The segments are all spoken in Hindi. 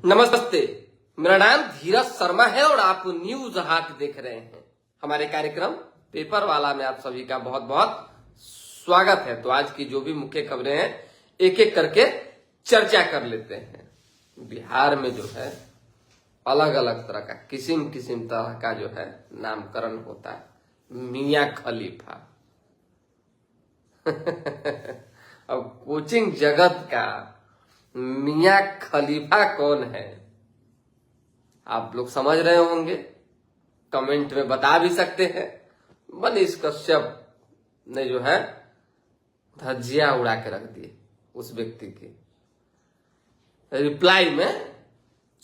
नमस्ते, मेरा नाम धीरज शर्मा है और आप न्यूज हाट देख रहे हैं। हमारे कार्यक्रम पेपर वाला में आप सभी का बहुत बहुत स्वागत है। तो आज की जो भी मुख्य खबरें हैं एक एक करके चर्चा कर लेते हैं। बिहार में जो है अलग अलग तरह का किस्म किस्म तरह का जो है नामकरण होता है। मियां खलीफा अब कोचिंग जगत का मियां खलीफा कौन है आप लोग समझ रहे होंगे, कमेंट में बता भी सकते हैं। मनीष कश्यप ने जो है धज्जियां उड़ा के रख दी उस व्यक्ति की रिप्लाई में।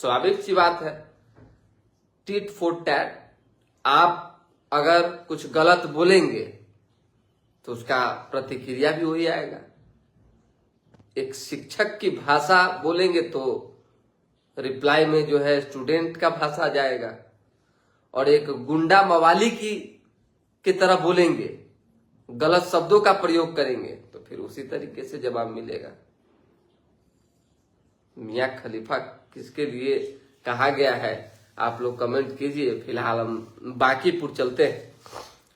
स्वाभाविक सी बात है, टिट फॉर टैट। आप अगर कुछ गलत बोलेंगे तो उसका प्रतिक्रिया भी हो ही आएगा। एक शिक्षक की भाषा बोलेंगे तो रिप्लाई में जो है स्टूडेंट का भाषा जाएगा, और एक गुंडा मवाली की तरह बोलेंगे, गलत शब्दों का प्रयोग करेंगे तो फिर उसी तरीके से जवाब मिलेगा। मियां खलीफा किसके लिए कहा गया है आप लोग कमेंट कीजिए। फिलहाल हम बांकीपुर चलते हैं।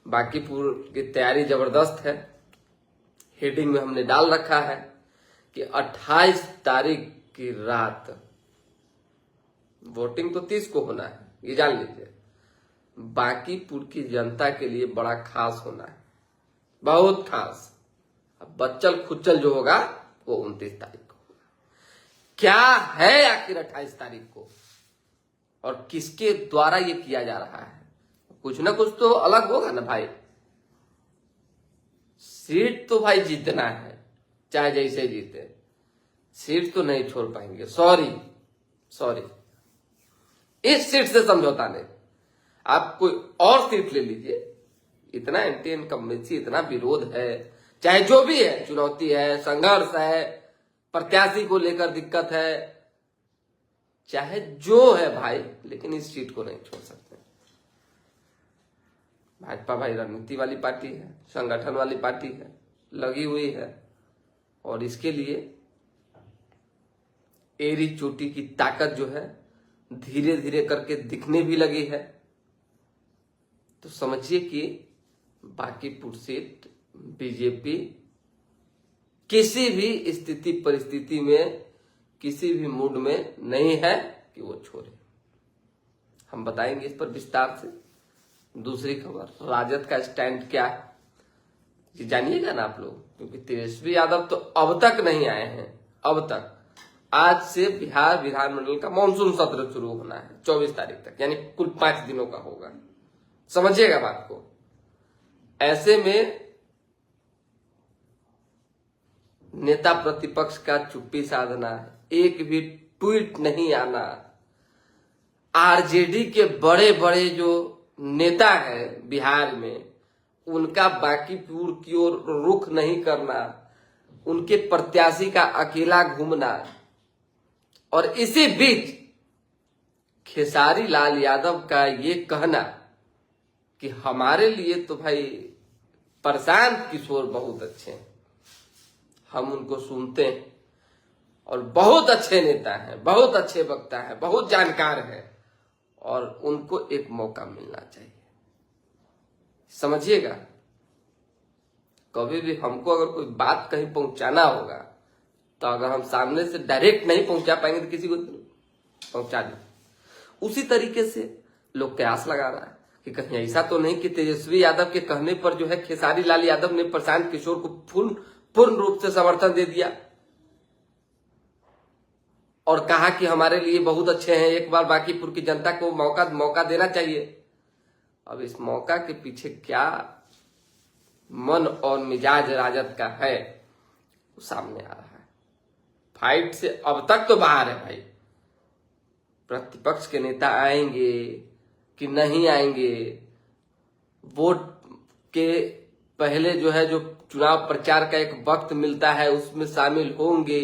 बांकीपुर की तैयारी जबरदस्त है। हेडिंग में हमने डाल रखा है कि 28 तारीख की रात वोटिंग तो 30 को होना है, ये जान लीजिए। बांकीपुर की जनता के लिए बड़ा खास होना है, बहुत खास। अब बच्चल खुच्चल जो होगा वो 29 तारीख को होगा। क्या है आखिर 28 तारीख को और किसके द्वारा ये किया जा रहा है? कुछ ना कुछ तो अलग होगा ना भाई। सीट तो भाई जीतना है, चाहे जैसे जीते, सीट तो नहीं छोड़ पाएंगे। सॉरी, इस सीट से समझौता नहीं। आप कोई और सीट ले लीजिए। इतना एंटी इनकम्बेंसी, इतना विरोध है, चाहे जो भी है, चुनौती है, संघर्ष है, प्रत्याशी को लेकर दिक्कत है, चाहे जो है भाई, लेकिन इस सीट को नहीं छोड़ सकते। भाजपा भाई रणनीति वाली पार्टी है, संगठन वाली पार्टी है, लगी हुई है, और इसके लिए एड़ी चोटी की ताकत जो है धीरे धीरे करके दिखने भी लगी है। तो समझिए कि बांकीपुर सीट बीजेपी किसी भी स्थिति परिस्थिति में, किसी भी मूड में नहीं है कि वो छोड़े। हम बताएंगे इस पर विस्तार से। दूसरी खबर, राजद का स्टैंड क्या है ये जानिएगा ना आप लोग, क्योंकि तेजस्वी यादव तो अब तक नहीं आए हैं। अब तक आज से बिहार विधानमंडल का मानसून सत्र शुरू होना है 24 तारीख तक, यानी कुल 5 दिनों का होगा। समझिएगा बात को। ऐसे में नेता प्रतिपक्ष का चुप्पी साधना, एक भी ट्वीट नहीं आना, आरजेडी के बड़े बड़े जो नेता है बिहार में उनका बांकीपुर की ओर रुख नहीं करना, उनके प्रत्याशी का अकेला घूमना, और इसी बीच खेसारी लाल यादव का ये कहना कि हमारे लिए तो भाई प्रशांत किशोर बहुत अच्छे हैं, हम उनको सुनते हैं और बहुत अच्छे नेता हैं, बहुत अच्छे वक्ता हैं, बहुत जानकार हैं, और उनको एक मौका मिलना चाहिए। समझिएगा, कभी भी हमको अगर कोई बात कहीं पहुंचाना होगा तो अगर हम सामने से डायरेक्ट नहीं पहुंचा पाएंगे तो किसी को पहुंचा दें। उसी तरीके से लोग कयास लगा रहा है कि कहीं ऐसा तो नहीं कि तेजस्वी यादव के कहने पर जो है खेसारी लाल यादव ने प्रशांत किशोर को पूर्ण रूप से समर्थन दे दिया और कहा कि हमारे लिए बहुत अच्छे हैं, एक बार बांकीपुर की जनता को मौका देना चाहिए। अब इस मौका के पीछे क्या मन और मिजाज राजद का है वो सामने आ रहा है। फाइट से अब तक तो बाहर है भाई। प्रतिपक्ष के नेता आएंगे कि नहीं आएंगे, वोट के पहले जो है जो चुनाव प्रचार का एक वक्त मिलता है उसमें शामिल होंगे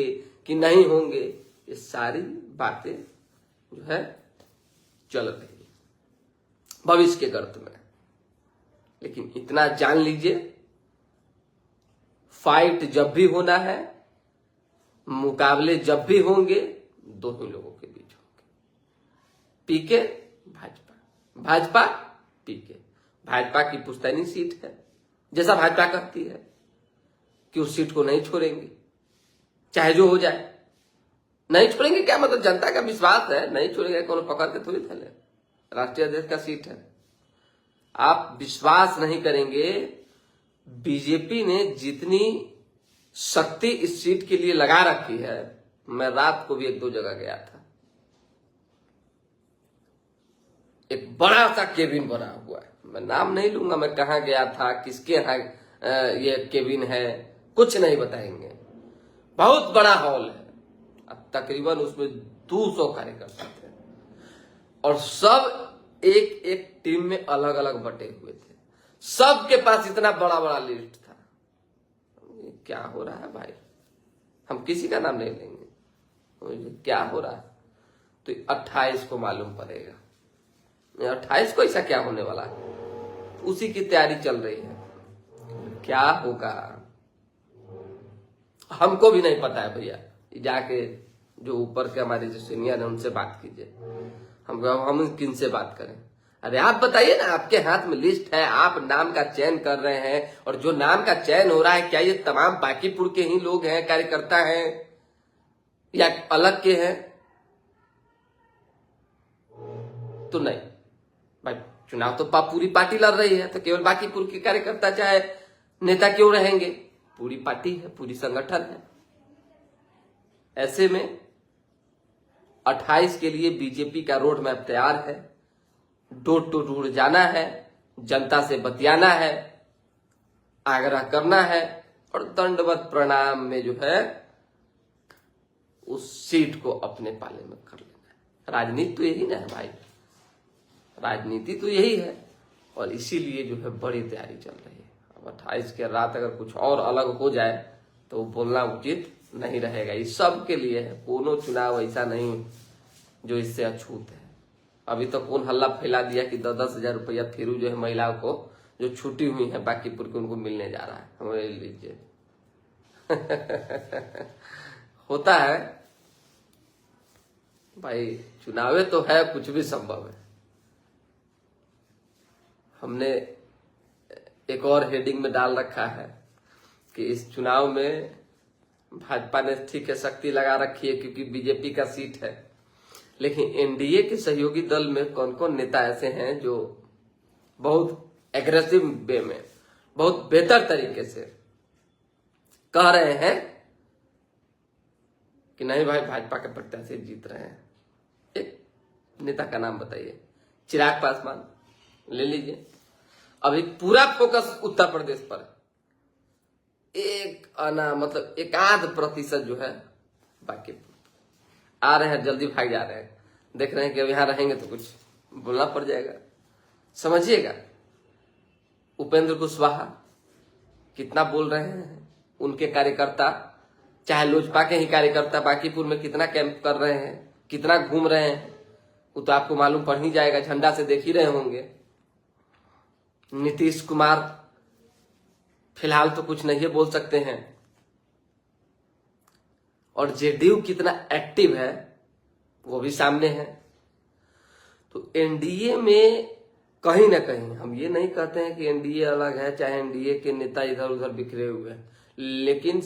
कि नहीं होंगे, ये सारी बातें जो है चल रही भविष्य के गर्त में। लेकिन इतना जान लीजिए, फाइट जब भी होना है, मुकाबले जब भी होंगे, दो ही लोगों के बीच होंगे। पीके भाजपा, भाजपा पीके। भाजपा की पुश्तैनी सीट है, जैसा भाजपा कहती है कि उस सीट को नहीं छोड़ेंगे, चाहे जो हो जाए। नहीं छोड़ेंगे क्या मतलब, जनता का विश्वास है, नहीं छोड़ेंगे, कौन पकड़ के थोड़ी थले, राष्ट्रीय अध्यक्ष का सीट है। आप विश्वास नहीं करेंगे, बीजेपी ने जितनी शक्ति इस सीट के लिए लगा रखी है, मैं रात को भी 1-2 जगह गया था, एक बड़ा सा केबिन बना हुआ है, मैं नाम नहीं लूंगा मैं कहां गया था, किसके यहाँ ये केबिन है, कुछ नहीं बताएंगे। बहुत बड़ा हॉल है, अब तकरीबन उसमें 200 कार्यकर्ता थे और सब एक एक टीम में अलग अलग बटे हुए थे, सबके पास इतना बड़ा बड़ा लिस्ट था। क्या हो रहा है भाई, हम किसी का नाम नहीं लेंगे, क्या हो रहा है। तो 28 को मालूम पड़ेगा, 28 को ऐसा क्या होने वाला है, उसी की तैयारी चल रही है। क्या होगा हमको भी नहीं पता है भैया, जाके जो ऊपर के हमारे जो सीनियर है उनसे बात कीजिए, हम किन से बात करें। अरे आप बताइए ना, आपके हाथ में लिस्ट है, आप नाम का चयन कर रहे हैं, और जो नाम का चयन हो रहा है क्या ये तमाम बांकीपुर के ही लोग हैं, कार्यकर्ता हैं, या अलग के हैं? तो नहीं भाई, चुनाव तो पूरी पार्टी लड़ रही है, तो केवल बांकीपुर के कार्यकर्ता चाहे नेता क्यों रहेंगे, पूरी पार्टी है, पूरी संगठन है। ऐसे में 28 के लिए बीजेपी का रोड मैप तैयार है, डोर टू डोर जाना है, जनता से बतियाना है, आग्रह करना है, और दंडवत प्रणाम में जो है उस सीट को अपने पाले में कर लेना है। राजनीति तो यही ना है भाई, राजनीति तो यही है, और इसीलिए जो है बड़ी तैयारी चल रही है। अब 28 के रात अगर कुछ और अलग हो जाए तो बोलना उचित नहीं रहेगा। इस सब के लिए है, कोनो चुनाव ऐसा नहीं जो इससे अछूत है। अभी तो कौन हल्ला फैला दिया कि 10-10 हजार रुपया फिर जो है महिलाओं को जो छुट्टी हुई है बांकीपुर के उनको मिलने जा रहा है, हमें लीजिए। होता है भाई, चुनावे तो है, कुछ भी संभव है। हमने एक और हेडिंग में डाल रखा है कि इस चुनाव में भाजपा ने ठीक है शक्ति लगा रखी है क्योंकि बीजेपी का सीट है, लेकिन एनडीए के सहयोगी दल में कौन कौन नेता ऐसे हैं जो बहुत एग्रेसिव वे में, बहुत बेहतर तरीके से कह रहे हैं कि नहीं भाई भाजपा के प्रत्याशी जीत रहे हैं। एक नेता का नाम बताइए। चिराग पासवान ले लीजिए, अभी पूरा फोकस उत्तर प्रदेश पर, एक आना मतलब 1-8% जो है बाकी आ रहे हैं, जल्दी भाग जा रहे हैं, देख रहे हैं कि अब यहां रहेंगे तो कुछ बोलना पड़ जाएगा। समझिएगा, उपेंद्र कुशवाहा कितना बोल रहे हैं, उनके कार्यकर्ता चाहे लोजपा के ही कार्यकर्ता बांकीपुर में कितना कैंप कर रहे हैं, कितना घूम रहे हैं, वो तो आपको मालूम पड़ ही जाएगा, झंडा से देख ही रहे होंगे। नीतीश कुमार फिलहाल तो कुछ नहीं बोल सकते हैं, और जेडीयू कितना एक्टिव है वो भी सामने है। तो एनडीए में कहीं ना कहीं, हम ये नहीं कहते हैं कि एनडीए अलग है, चाहे एनडीए के नेता इधर उधर बिखरे हुए हैं, लेकिन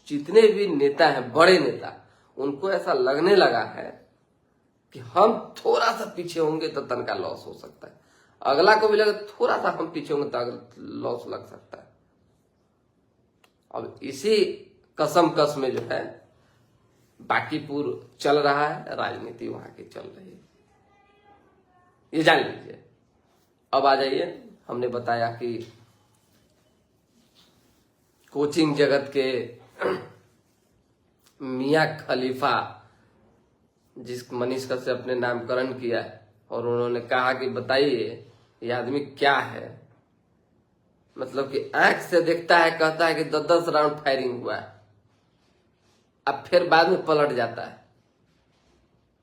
जितने भी नेता हैं, बड़े नेता, उनको ऐसा लगने लगा है कि हम थोड़ा सा पीछे होंगे तो तनका लॉस हो सकता है, अगला को भी लगे थोड़ा सा हम पीछे होंगे तो लॉस लग सकता है। अब इसी कसम कस में जो है बांकीपुर चल रहा है, राजनीति वहां की चल रही है, ये जान लीजिए। अब आ जाइए, हमने बताया कि कोचिंग जगत के मियां खलीफा, जिस मनीष कश्यप ने नामकरण किया है, और उन्होंने कहा कि बताइए ये आदमी क्या है, मतलब कि आंख से देखता है, कहता है कि 10-10 राउंड फायरिंग हुआ है, अब फिर बाद में पलट जाता है।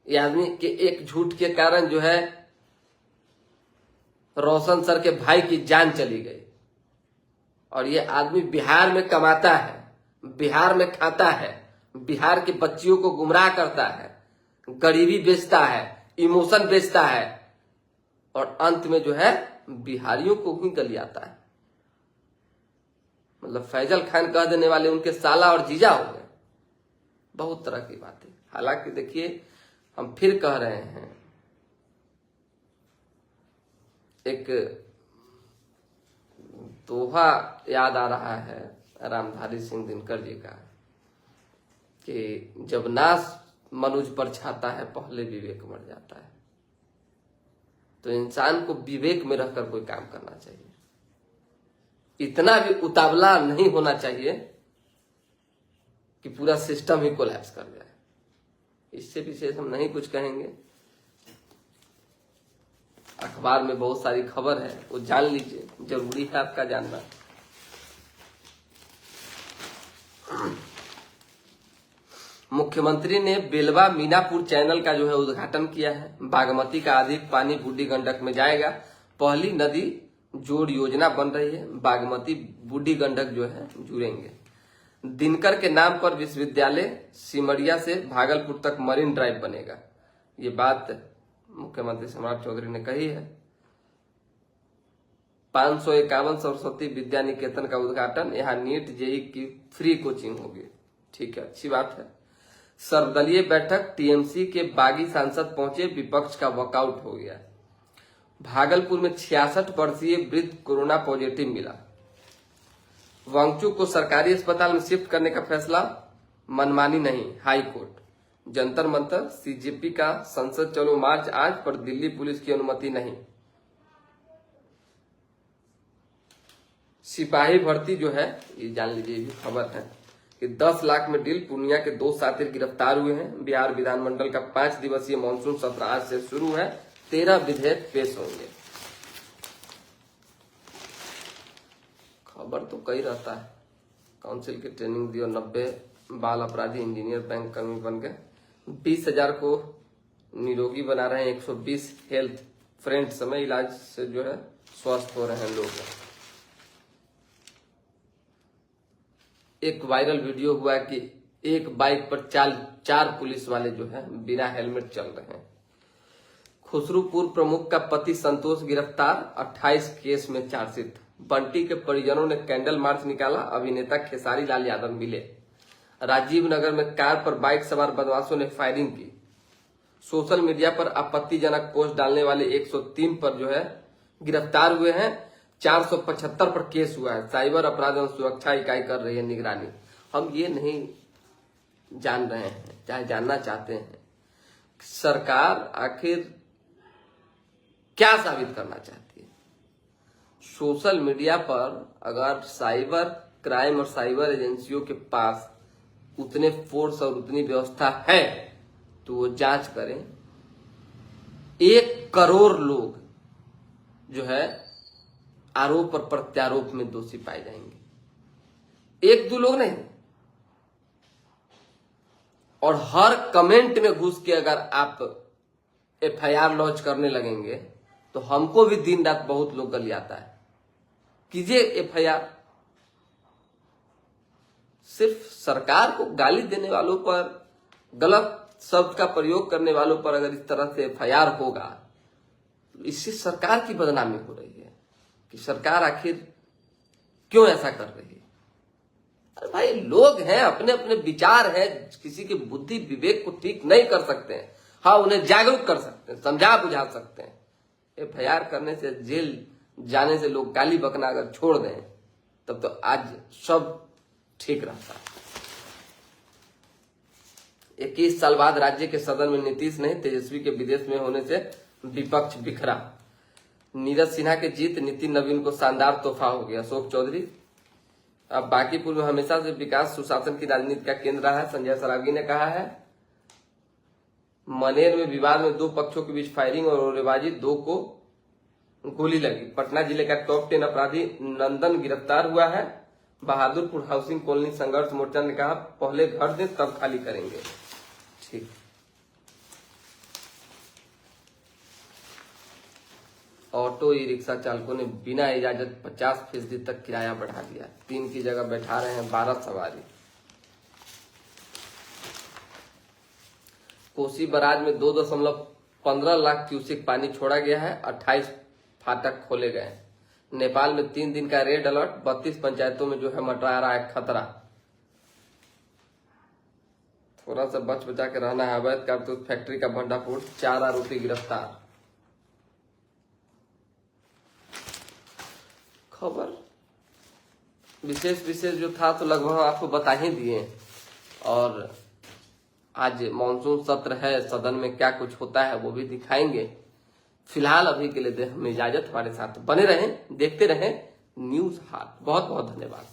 ये आदमी के एक झूठ के कारण जो है रोशन सर के भाई की जान चली गई, और ये आदमी बिहार में कमाता है, बिहार में खाता है, बिहार के बच्चियों को गुमराह करता है, गरीबी बेचता है, इमोशन बेचता है और अंत में जो है बिहारियों को ही गलियाता है। मतलब फैजल खान कह देने वाले उनके साला और जीजा हो गए। बहुत तरह की बातें। हालांकि देखिए, हम फिर कह रहे हैं, एक दोहा याद आ रहा है रामधारी सिंह दिनकर जी का कि जब नाश मनुज पर छाता है पहले विवेक मर जाता है। तो इंसान को विवेक में रहकर कोई काम करना चाहिए। इतना भी उतावला नहीं होना चाहिए कि पूरा सिस्टम ही कोलैप्स कर जाए। इससे विशेष हम नहीं कुछ कहेंगे। अखबार में बहुत सारी खबर है, वो जान लीजिए, जरूरी है आपका जानना। मुख्यमंत्री ने बेलवा मीनापुर चैनल का जो है उद्घाटन किया है। बागमती का अधिक पानी बूढ़ी गंडक में जाएगा। पहली नदी जोड़ योजना बन रही है। बागमती बूढ़ी गंडक जो है जुड़ेंगे। दिनकर के नाम पर विश्वविद्यालय, सिमरिया से भागलपुर तक मरीन ड्राइव बनेगा। ये बात मुख्यमंत्री सम्राट चौधरी ने कही है। 551 सरस्वती विद्या निकेतन का उद्घाटन। यहाँ नीट जेई की फ्री कोचिंग होगी। ठीक है, अच्छी बात है। सर्वदलीय बैठक, टीएमसी के बागी सांसद पहुंचे, विपक्ष का वॉकआउट हो गया। भागलपुर में 66 वर्षीय वृद्ध कोरोना पॉजिटिव मिला। वांगचुक को सरकारी अस्पताल में शिफ्ट करने का फैसला मनमानी नहीं, high court. Jantar Mantar, CJP का संसद चलो मार्च आज, पर दिल्ली पुलिस की अनुमति नहीं। सिपाही भर्ती जो है, ये जान लीजिए, ये भी खबर है कि 10 लाख में डील। पूर्णिया के 2 साथी गिरफ्तार हुए हैं। बिहार विधानमंडल का 5 दिवसीय मानसून सत्र आज से शुरू है। 13 विधेयक पेश होंगे। खबर तो कई रहता है। काउंसिल की ट्रेनिंग दी और 90 बाल अपराधी इंजीनियर बैंक कर्मी बन गए। 20,000 को निरोगी बना रहे हैं। 120 हेल्थ फ्रेंड समय इलाज से जो है स्वस्थ हो रहे हैं लोग। एक वायरल वीडियो हुआ कि एक बाइक पर 4 पुलिस वाले जो है बिना हेलमेट चल रहे हैं। खुसरूपुर प्रमुख का पति संतोष गिरफ्तार, 28 केस में चार्जशीट। बंटी के परिजनों ने कैंडल मार्च निकाला। अभिनेता खेसारी लाल यादव मिले। राजीव नगर में कार पर बाइक सवार बदमाशों ने फायरिंग की। सोशल मीडिया पर आपत्तिजनक पोस्ट डालने वाले 103 पर जो है गिरफ्तार हुए हैं। 475 पर केस हुआ है। साइबर अपराध एवं सुरक्षा इकाई कर रही है निगरानी। हम ये नहीं जान रहे हैं, चाहे जानना चाहते हैं, सरकार आखिर क्या साबित करना चाहती है। सोशल मीडिया पर अगर साइबर क्राइम और साइबर एजेंसियों के पास उतने फोर्स और उतनी व्यवस्था है तो वो जांच करें। 1 करोड़ लोग जो है आरोप और प्रत्यारोप में दोषी पाए जाएंगे। 1-2 लोग नहीं। और हर कमेंट में घुस के अगर आप एफआईआर लॉन्च करने लगेंगे तो हमको भी दिन रात बहुत लोग गलियाता है। कीजिए एफआईआर। सिर्फ सरकार को गाली देने वालों पर, गलत शब्द का प्रयोग करने वालों पर अगर इस तरह से एफआईआर होगा तो इससे सरकार की बदनामी हो रही है कि सरकार आखिर क्यों ऐसा कर रही है। अरे भाई, लोग हैं, अपने अपने विचार हैं। किसी की बुद्धि विवेक को ठीक नहीं कर सकते हैं। हाँ, उन्हें जागरूक कर सकते हैं, समझा बुझा सकते हैं। एफआईआर करने से, जेल जाने से, लोग गाली बकना अगर छोड़ दें तब तो आज सब ठीक रहता है। 21 साल बाद राज्य के सदन में नीतीश नहीं, तेजस्वी के विदेश में होने से विपक्ष बिखरा। नीरज सिन्हा के जीत, नितिन नवीन को शानदार तोहफा हो गया। अशोक चौधरी अब बांकीपुर में हमेशा से विकास सुशासन की राजनीति का केंद्र रहा है, संजय सरावगी ने कहा है। मनेर में विवाद में 2 पक्षों के बीच फायरिंग और ओरेबाजी, 2 को गोली लगी। पटना जिले का टॉप 10 अपराधी नंदन गिरफ्तार हुआ है। बहादुरपुर हाउसिंग कॉलोनी संघर्ष मोर्चा ने कहा पहले घर दें तब खाली करेंगे। ठीक। ऑटो ई रिक्शा चालकों ने बिना इजाजत 50% तक किराया बढ़ा दिया। 3 की जगह बैठा रहे हैं 12 सवारी। कोसी बराज में 2.5 15 लाख क्यूसेक पानी छोड़ा गया है, 28 फाटक खोले गए हैं। नेपाल में 3 दिन का रेड अलर्ट, 32 पंचायतों में जो है मंडरा रहा है खतरा। थोड़ा सा बच बचा के रहना है। अवैध कारतूस फैक्ट्री का भंडाफोड़, 4 आरोपी गिरफ्तार। खबर विशेष जो था तो लगभग आपको बता ही दिए। और आज मॉनसून सत्र है, सदन में क्या कुछ होता है वो भी दिखाएंगे। फिलहाल अभी के लिए दे हमें इजाजत। हमारे साथ बने रहें, देखते रहें न्यूज हाट। बहुत बहुत धन्यवाद।